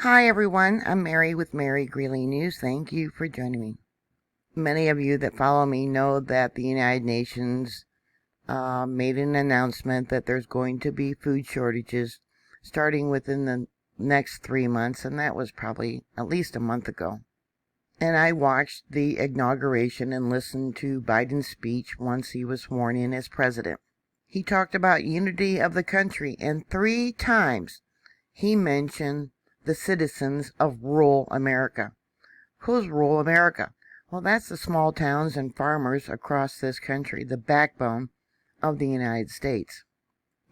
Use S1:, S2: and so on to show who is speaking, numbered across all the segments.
S1: Hi everyone, I'm Mary with Mary Greeley News. Thank you for joining me. Many of you that follow me know that the United Nations made an announcement that there's going to be food shortages starting within the next 3 months, and that was probably at least a month ago. And I watched the inauguration and listened to Biden's speech once he was sworn in as president. He talked about unity of the country, and 3 times he mentioned the citizens of rural America. Who's rural America? Well, that's the small towns and farmers across this country, the backbone of the United States.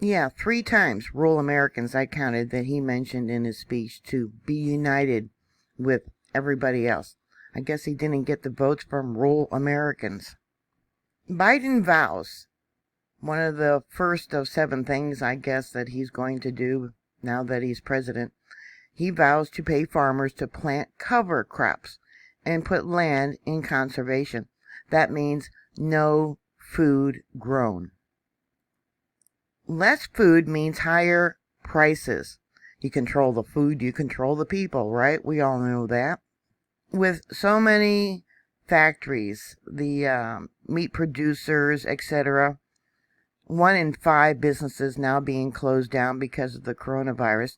S1: Yeah, 3 times rural Americans I counted that he mentioned in his speech to be united with everybody else. I guess he didn't get the votes from rural Americans. Biden vows, one of the first of 7 things I guess that he's going to do now that he's president. He vows to pay farmers to plant cover crops and put land in conservation. That means no food grown. Less food means higher prices. You control the food, you control the people, right? We all know that. With so many factories, the meat producers, etc., 1 in 5 businesses now being closed down because of the coronavirus.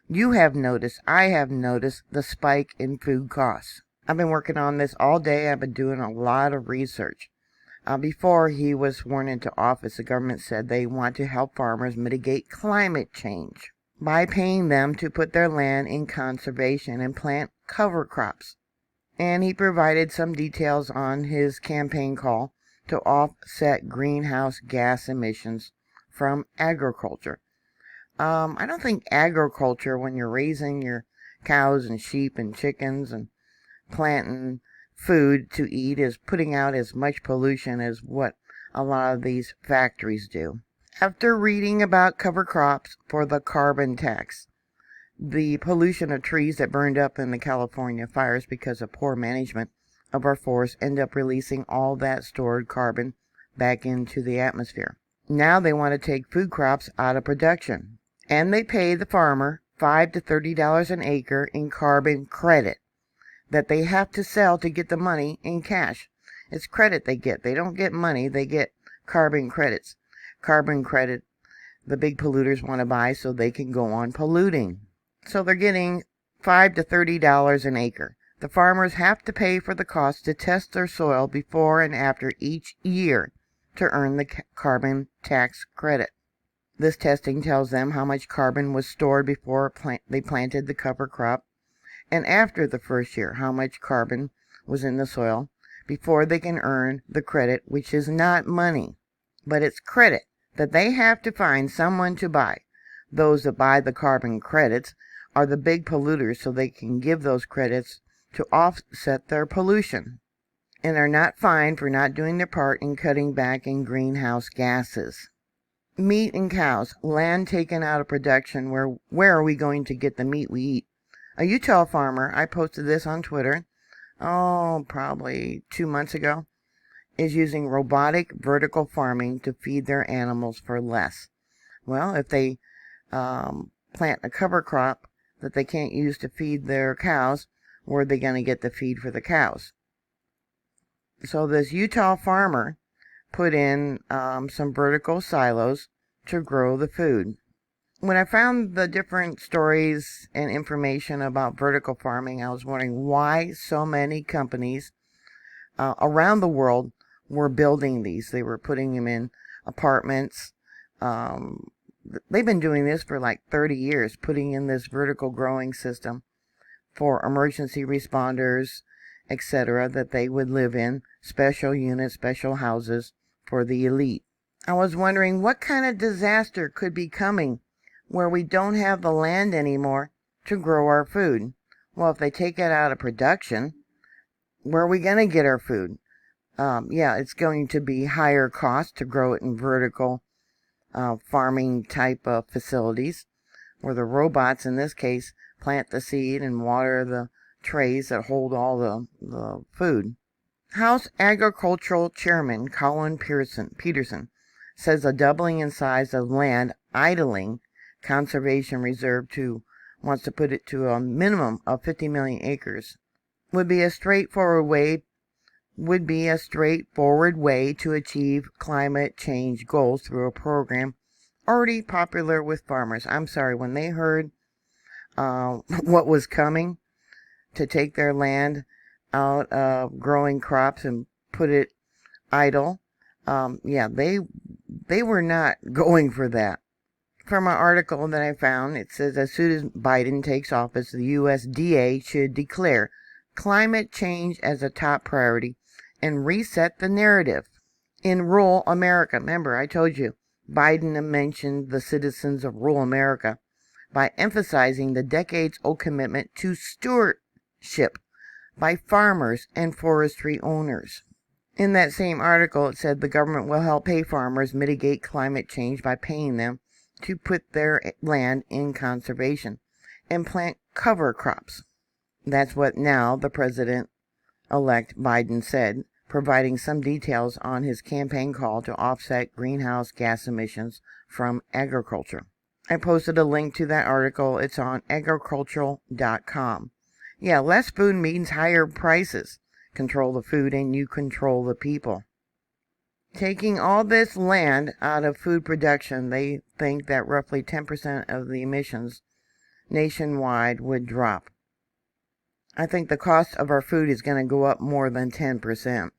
S1: You have noticed, I have noticed the spike in food costs. I've been working on this all day. I've been doing a lot of research. Before he was sworn into office, the government said they want to help farmers mitigate climate change by paying them to put their land in conservation and plant cover crops. And he provided some details on his campaign call to offset greenhouse gas emissions from agriculture. I don't think agriculture, when you're raising your cows and sheep and chickens and planting food to eat, is putting out as much pollution as what a lot of these factories do. After reading about cover crops for the carbon tax, the pollution of trees that burned up in the California fires because of poor management of our forests end up releasing all that stored carbon back into the atmosphere. Now they want to take food crops out of production. And they pay the farmer $5 to $30 an acre in carbon credit that they have to sell to get the money in cash. It's credit they get. They don't get money. They get carbon credits. Carbon credit the big polluters want to buy so they can go on polluting. So they're getting $5 to $30 an acre. The farmers have to pay for the cost to test their soil before and after each year to earn the carbon tax credit. This testing tells them how much carbon was stored before they planted the cover crop, and after the first year, how much carbon was in the soil before they can earn the credit, which is not money, but it's credit that they have to find someone to buy. Those that buy the carbon credits are the big polluters, so they can give those credits to offset their pollution, and are not fined for not doing their part in cutting back in greenhouse gases. Meat and cows, land taken out of production. Where are we going to get the meat we eat? A Utah farmer, I posted this on Twitter, probably 2 months ago, is using robotic vertical farming to feed their animals for less. Well, if they plant a cover crop that they can't use to feed their cows, where are they going to get the feed for the cows? So this Utah farmer put in some vertical silos to grow the food. When I found the different stories and information about vertical farming, I was wondering why so many companies around the world were building these. They were putting them in apartments. They've been doing this for like 30 years, putting in this vertical growing system for emergency responders, etc., that they would live in, special units, special houses for the elite. I was wondering what kind of disaster could be coming where we don't have the land anymore to grow our food. Well, if they take it out of production, where are we going to get our food? It's going to be higher cost to grow it in vertical farming type of facilities, where the robots, in this case, plant the seed and water the trays that hold all the food. House Agricultural Chairman Colin Peterson says a doubling in size of land idling conservation reserve to wants to put it to a minimum of 50 million acres, would be a straightforward way to achieve climate change goals through a program already popular with farmers. I'm sorry, when they heard what was coming to take their land out of growing crops and put it idle, they were not going for that. From an article that I found, it says as soon as Biden takes office, the USDA should declare climate change as a top priority and reset the narrative. In rural America, remember I told you, Biden mentioned the citizens of rural America by emphasizing the decades-old commitment to stewardship by farmers and forestry owners. In that same article, it said the government will help pay farmers mitigate climate change by paying them to put their land in conservation and plant cover crops. That's what now the President-elect Biden said, providing some details on his campaign call to offset greenhouse gas emissions from agriculture. I posted a link to that article. It's on agricultural.com. Yeah, less food means higher prices. Control the food and you control the people. Taking all this land out of food production, they think that roughly 10% of the emissions nationwide would drop. I think the cost of our food is going to go up more than 10%.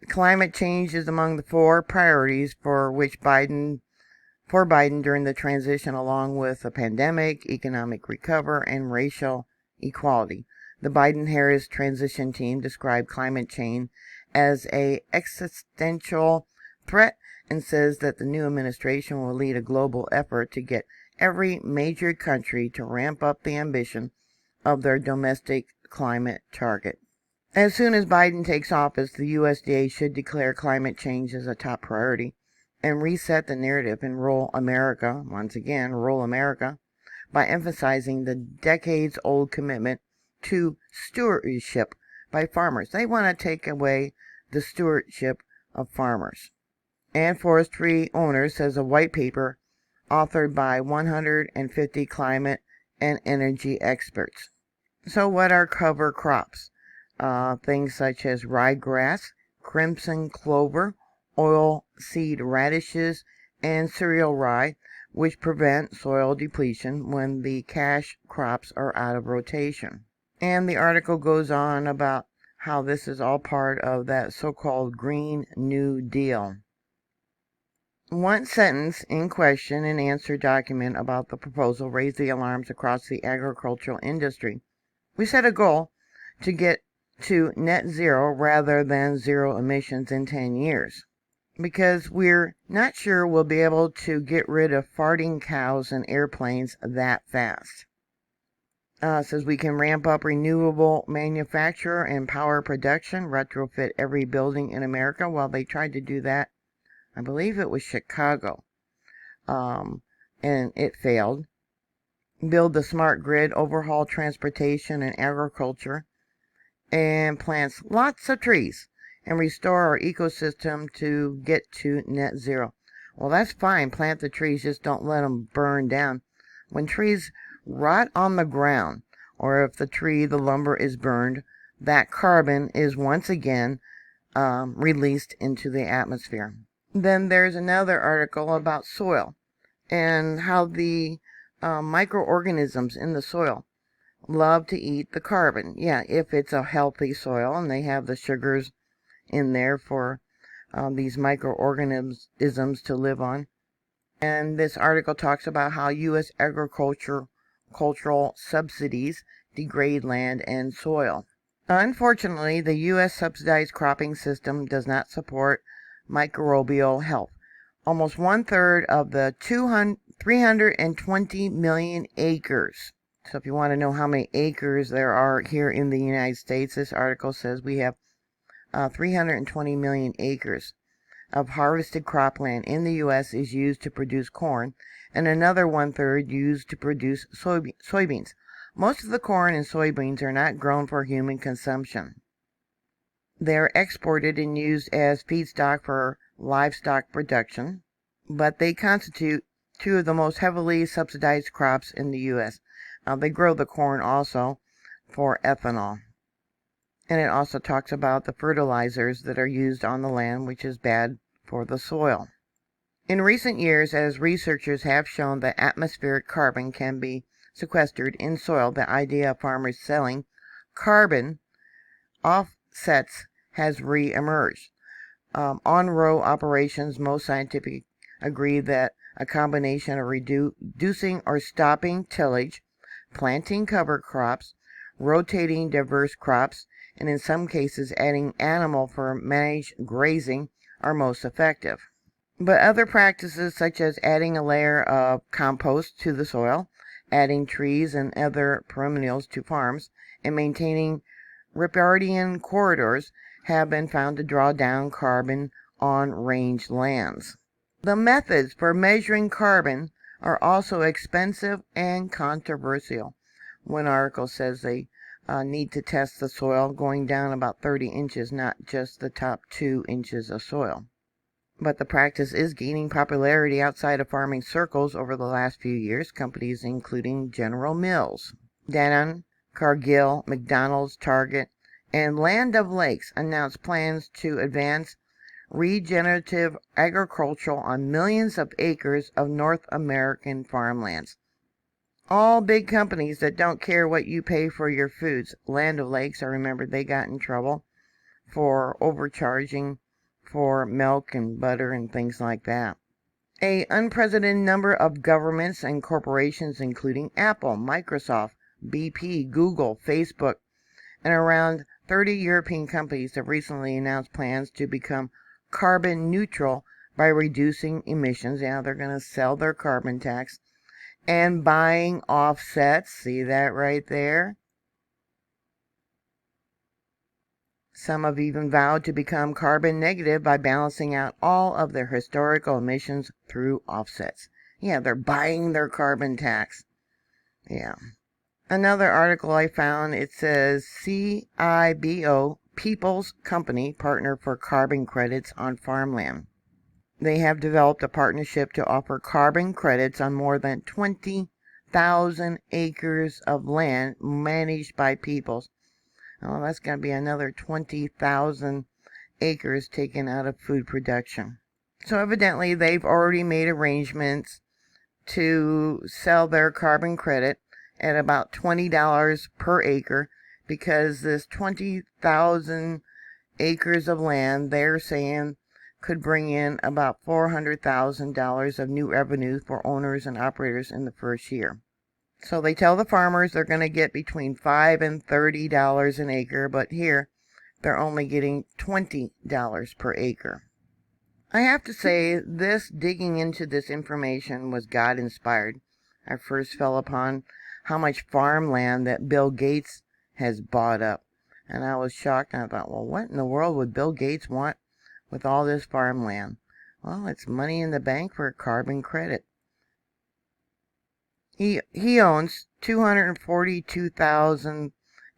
S1: Climate change is among the 4 priorities for Biden during the transition, along with a pandemic, economic recovery, and racial equality. The Biden-Harris transition team described climate change as an existential threat and says that the new administration will lead a global effort to get every major country to ramp up the ambition of their domestic climate target. As soon as Biden takes office, the USDA should declare climate change as a top priority and reset the narrative in rural America, once again, rural America, by emphasizing the decades-old commitment to stewardship by farmers. They want to take away the stewardship of farmers and forestry owners, says a white paper authored by 150 climate and energy experts. So what are cover crops? Things such as ryegrass, crimson clover, oilseed radishes, and cereal rye, which prevent soil depletion when the cash crops are out of rotation. And the article goes on about how this is all part of that so-called Green New Deal. One sentence in question and answer document about the proposal raised the alarms across the agricultural industry. We set a goal to get to net zero rather than zero emissions in 10 years, because we're not sure we'll be able to get rid of farting cows and airplanes that fast. Says we can ramp up renewable manufacture and power production, retrofit every building in America. Well, they tried to do that. I believe it was Chicago. And it failed. Build the smart grid, overhaul transportation and agriculture, and plants lots of trees and restore our ecosystem to get to net zero. Well, that's fine. Plant the trees, just don't let them burn down. When trees rot on the ground, or if the lumber is burned, that carbon is once again released into the atmosphere. Then there's another article about soil and how the microorganisms in the soil love to eat the carbon. Yeah, if it's a healthy soil and they have the sugars in there for these microorganisms to live on. And this article talks about how U.S. agricultural subsidies degrade land and soil. Unfortunately, the U.S. subsidized cropping system does not support microbial health. Almost 1/3 of the 320 million acres. So if you want to know how many acres there are here in the United States, this article says we have 320 million acres of harvested cropland in the U.S. is used to produce corn, and another 1/3 used to produce soybeans. Most of the corn and soybeans are not grown for human consumption. They are exported and used as feedstock for livestock production, but they constitute 2 of the most heavily subsidized crops in the U.S. They grow the corn also for ethanol. And it also talks about the fertilizers that are used on the land, which is bad for the soil. In recent years, as researchers have shown that atmospheric carbon can be sequestered in soil, the idea of farmers selling carbon offsets has re-emerged. On-row operations, most scientific agree that a combination of reducing or stopping tillage, planting cover crops, rotating diverse crops, and in some cases adding animal for managed grazing are most effective. But other practices such as adding a layer of compost to the soil, adding trees and other perennials to farms, and maintaining riparian corridors have been found to draw down carbon on range lands. The methods for measuring carbon are also expensive and controversial. One article says they need to test the soil going down about 30 inches, not just the top 2 inches of soil. But the practice is gaining popularity outside of farming circles over the last few years. Companies including General Mills, Danone, Cargill, McDonald's, Target, and Land O'Lakes announced plans to advance regenerative agriculture on millions of acres of North American farmlands. All big companies that don't care what you pay for your foods. Land O'Lakes, I remember they got in trouble for overcharging for milk and butter and things like that. An unprecedented number of governments and corporations, including Apple, Microsoft, BP, Google, Facebook, and around 30 European companies have recently announced plans to become carbon neutral by reducing emissions. Yeah, they're going to sell their carbon tax and buying offsets. See that right there? Some have even vowed to become carbon negative by balancing out all of their historical emissions through offsets. Yeah, they're buying their carbon tax. Yeah. Another article I found, it says CIBO, People's Company, partner for carbon credits on farmland. They have developed a partnership to offer carbon credits on more than 20,000 acres of land managed by People's. Oh, that's going to be another 20,000 acres taken out of food production. So evidently they've already made arrangements to sell their carbon credit at about $20 per acre, because this 20,000 acres of land, they're saying, could bring in about $400,000 of new revenue for owners and operators in the first year. So they tell the farmers they're going to get between $5 and $30 an acre, but here they're only getting $20 per acre. I have to say, digging into this information was God inspired. I first fell upon how much farmland that Bill Gates has bought up. And I was shocked, and I thought, well, what in the world would Bill Gates want with all this farmland? Well, it's money in the bank for a carbon credit. He owns 242,000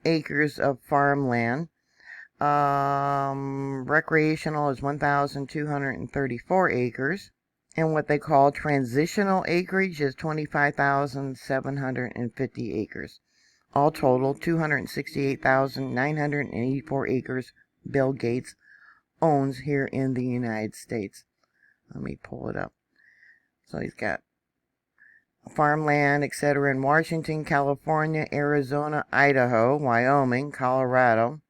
S1: acres of farmland. Recreational is 1,234 acres. And what they call transitional acreage is 25,750 acres. All total, 268,984 acres Bill Gates owns here in the United States. Let me pull it up. So he's got farmland, etc. in Washington, California, Arizona, Idaho, Wyoming, Colorado.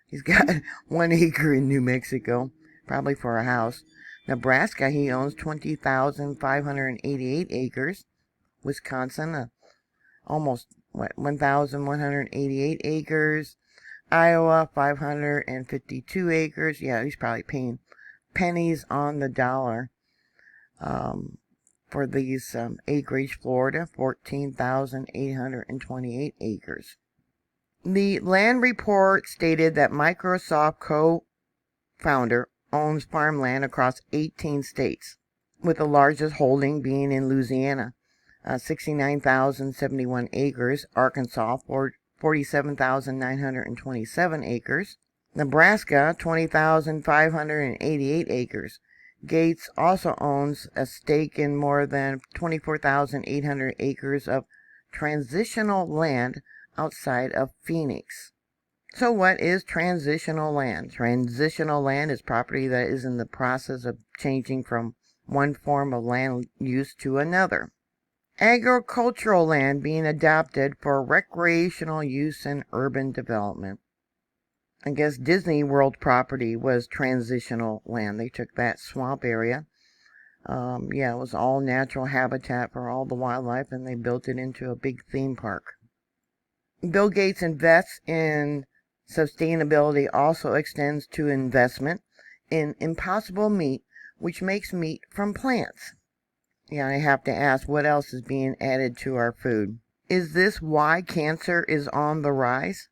S1: He's got 1 acre in New Mexico, probably for a house. Nebraska, he owns 20,588 acres. Wisconsin, almost 1,188 acres. Iowa, 552 acres. Yeah, he's probably paying pennies on the dollar for these acreage. Florida, 14,828 acres. The land report stated that Microsoft co-founder owns farmland across 18 states, with the largest holding being in Louisiana, 69,071 acres, Arkansas, 47,927 acres, Nebraska, 20,588 acres. Gates also owns a stake in more than 24,800 acres of transitional land outside of Phoenix. So what is transitional land? Transitional land is property that is in the process of changing from one form of land use to another. Agricultural land being adopted for recreational use and urban development. I guess Disney World property was transitional land. They took that swamp area. It was all natural habitat for all the wildlife, and they built it into a big theme park. Bill Gates invests in sustainability also extends to investment in impossible meat, which makes meat from plants. Yeah, I have to ask, what else is being added to our food? Is this why cancer is on the rise?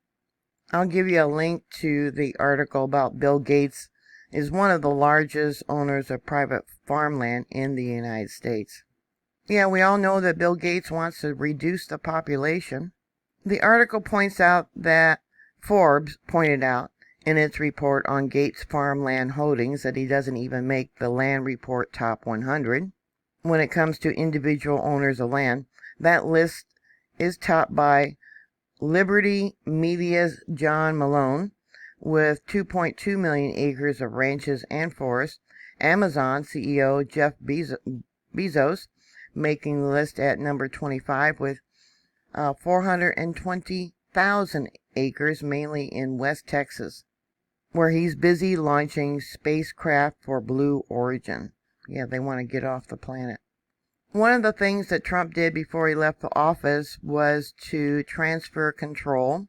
S1: I'll give you a link to the article about Bill Gates is one of the largest owners of private farmland in the United States. Yeah, we all know that Bill Gates wants to reduce the population. The article points out that Forbes pointed out in its report on Gates' farmland holdings that he doesn't even make the land report top 100. When it comes to individual owners of land, that list is topped by Liberty Media's John Malone with 2.2 million acres of ranches and forests, Amazon CEO Jeff Bezos making the list at number 25 with 420,000 acres, mainly in West Texas, where he's busy launching spacecraft for Blue Origin. Yeah, they want to get off the planet. One of the things that Trump did before he left the office was to transfer control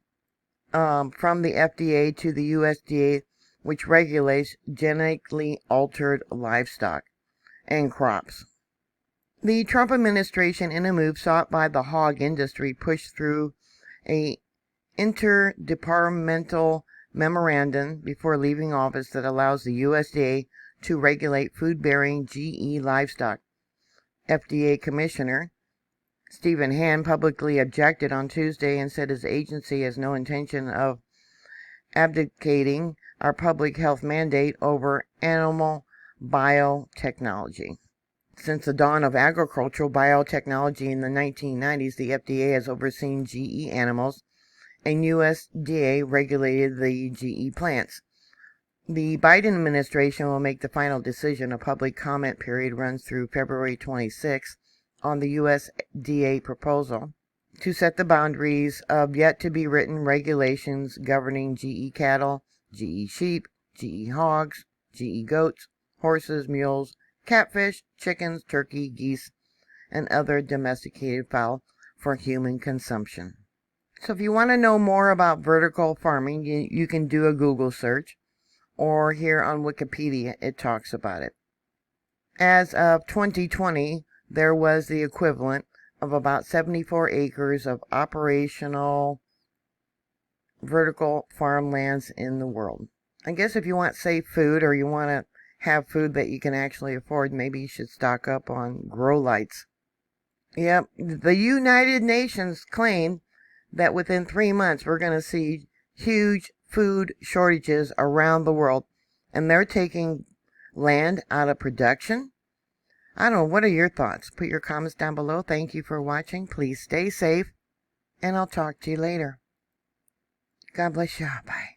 S1: from the FDA to the USDA, which regulates genetically altered livestock and crops. The Trump administration, in a move sought by the hog industry, pushed through a interdepartmental memorandum before leaving office that allows the USDA to regulate food-bearing GE livestock. FDA Commissioner Stephen Hand publicly objected on Tuesday and said his agency has no intention of abdicating our public health mandate over animal biotechnology. Since the dawn of agricultural biotechnology in the 1990s, the FDA has overseen GE animals, and USDA regulated the GE plants. The Biden administration will make the final decision. A public comment period runs through February 26 on the USDA proposal to set the boundaries of yet-to-be-written regulations governing GE cattle, GE sheep, GE hogs, GE goats, horses, mules, catfish, chickens, turkey, geese, and other domesticated fowl for human consumption. So if you want to know more about vertical farming, you can do a Google search, or here on Wikipedia it talks about it. As of 2020, there was the equivalent of about 74 acres of operational vertical farmlands in the world. I guess if you want safe food, or you want to have food that you can actually afford, maybe you should stock up on grow lights. Yep, the United Nations claimed that within 3 months we're going to see huge food shortages around the world, and they're taking land out of production. I don't know, what are your thoughts? Put your comments down below. Thank you for watching. Please stay safe, and I'll talk to you later. God bless you. Bye.